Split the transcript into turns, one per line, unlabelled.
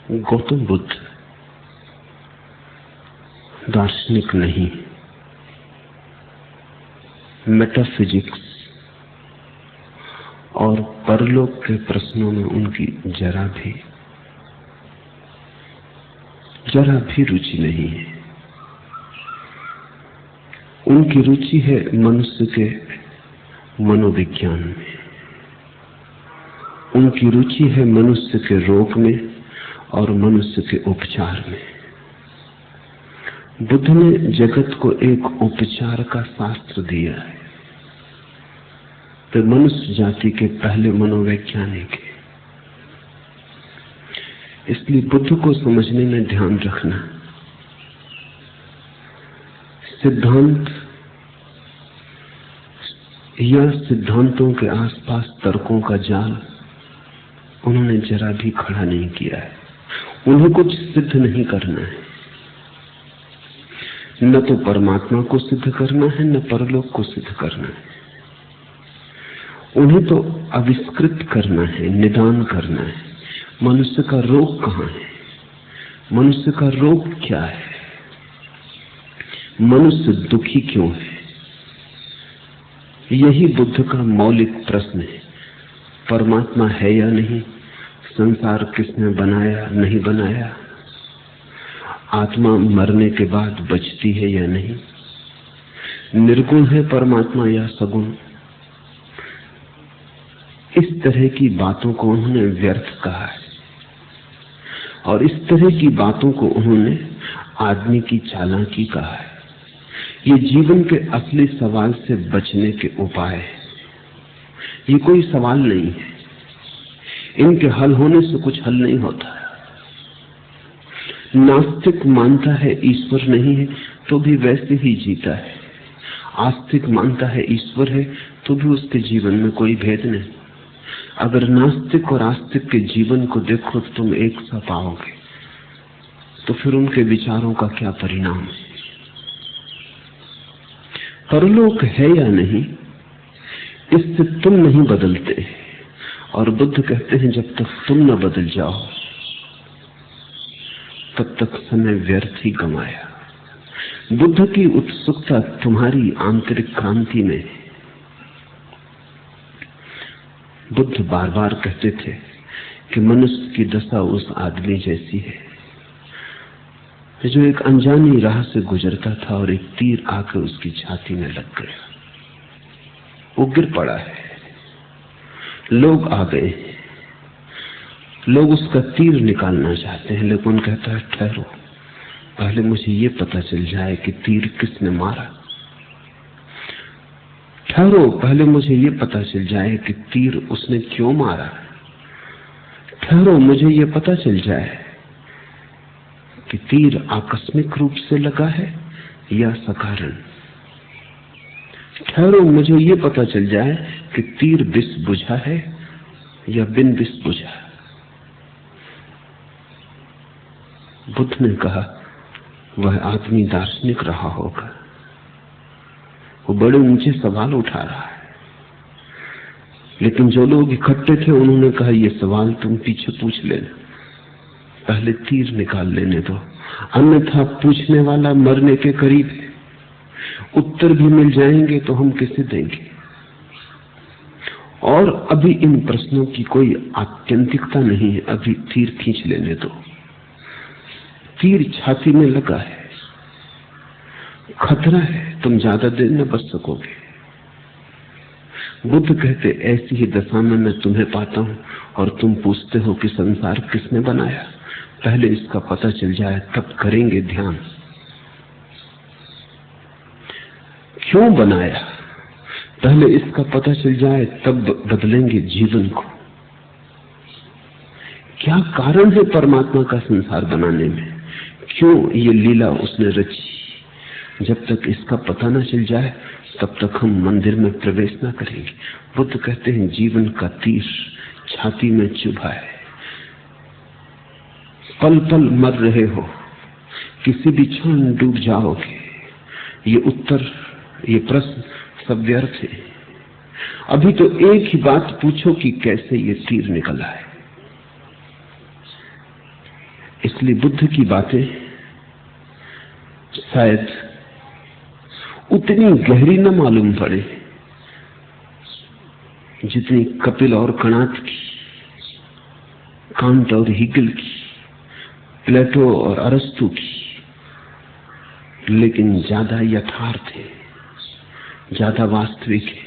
गौतम बुद्ध दार्शनिक नहीं, मेटाफिजिक्स और परलोक के प्रश्नों में उनकी जरा भी रुचि नहीं है। उनकी रुचि है मनुष्य के मनोविज्ञान में, उनकी रुचि है मनुष्य के रोग में और मनुष्य के उपचार में। बुद्ध ने जगत को एक उपचार का शास्त्र दिया है, तो मनुष्य जाति के पहले मनोवैज्ञानिक है। इसलिए बुद्ध को समझने में ध्यान रखना, सिद्धांत या सिद्धांतों के आसपास तर्कों का जाल उन्होंने जरा भी खड़ा नहीं किया है। उन्हें कुछ सिद्ध नहीं करना है, न तो परमात्मा को सिद्ध करना है न परलोक को सिद्ध करना है। उन्हें तो आविष्कृत करना है, निदान करना है। मनुष्य का रोग कहाँ है, मनुष्य का रोग क्या है, मनुष्य दुखी क्यों है, यही बुद्ध का मौलिक प्रश्न है। परमात्मा है या नहीं, संसार किसने बनाया नहीं बनाया, आत्मा मरने के बाद बचती है या नहीं, निर्गुण है परमात्मा या सगुण। इस तरह की बातों को उन्होंने व्यर्थ कहा है और इस तरह की बातों को उन्होंने आदमी की चालाकी कहा है। ये जीवन के असली सवाल से बचने के उपाय है। ये कोई सवाल नहीं है, इनके हल होने से कुछ हल नहीं होता। नास्तिक मानता है ईश्वर नहीं है तो भी वैसे ही जीता है, आस्तिक मानता है ईश्वर है तो भी उसके जीवन में कोई भेद नहीं। अगर नास्तिक और आस्तिक के जीवन को देखो तो तुम एक सा पाओगे, तो फिर उनके विचारों का क्या परिणाम है। परलोक है या नहीं, इससे तुम नहीं बदलते। और बुद्ध कहते हैं जब तक तुम न बदल जाओ तब तक समय व्यर्थ ही गंवाया। बुद्ध की उत्सुकता तुम्हारी आंतरिक क्रांति में। बुद्ध बार बार कहते थे कि मनुष्य की दशा उस आदमी जैसी है जो एक अनजानी राह से गुजरता था और एक तीर आकर उसकी छाती में लग गया। वो गिर पड़ा है, लोग आ गए, लोग उसका तीर निकालना चाहते हैं, लेकिन कहता है ठहरो, पहले मुझे ये पता चल जाए कि तीर किसने मारा। ठहरो, पहले मुझे ये पता चल जाए कि तीर उसने क्यों मारा। ठहरो, मुझे ये पता चल जाए कि तीर आकस्मिक रूप से लगा है या सकारण। ठहरो, मुझे ये पता चल जाए कि तीर विष बुझा है या बिन विष बुझा। बुद्ध ने कहा वह आदमी दार्शनिक रहा होगा, वो बड़े ऊंचे सवाल उठा रहा है, लेकिन जो लोग इकट्ठे थे उन्होंने कहा ये सवाल तुम पीछे पूछ लेना, पहले तीर निकाल लेने दो, अन्यथा पूछने वाला मरने के करीब है। उत्तर भी मिल जाएंगे तो हम किसे देंगे। और अभी इन प्रश्नों की कोई आत्यंतिकता नहीं है, अभी तीर खींच लेने दो। तीर छाती में लगा है, खतरा है, तुम ज्यादा देर न बच सकोगे। बुद्ध कहते ऐसी ही दशा में मैं तुम्हें पाता हूं और तुम पूछते हो कि संसार किसने बनाया। पहले इसका पता चल जाए तब करेंगे ध्यान। क्यों बनाया, पहले इसका पता चल जाए तब बदलेंगे जीवन को। क्या कारण है परमात्मा का संसार बनाने में, क्यों ये लीला उसने रची। जब तक इसका पता न चल जाए तब तक हम मंदिर में प्रवेश न करेंगे। बुद्ध कहते हैं जीवन का तीर छाती में चुभा है, पल पल मर रहे हो, किसी भी क्षण डूब जाओगे। ये उत्तर, ये प्रश्न सब व्यर्थ है। अभी तो एक ही बात पूछो कि कैसे ये तीर निकला है। इसलिए बुद्ध की बातें शायद उतनी गहरी न मालूम पड़े जितनी कपिल और कणाद की, कांट और हिगल की, प्लेटो और अरस्तु की, लेकिन ज्यादा यथार्थ है, ज्यादा वास्तविक है।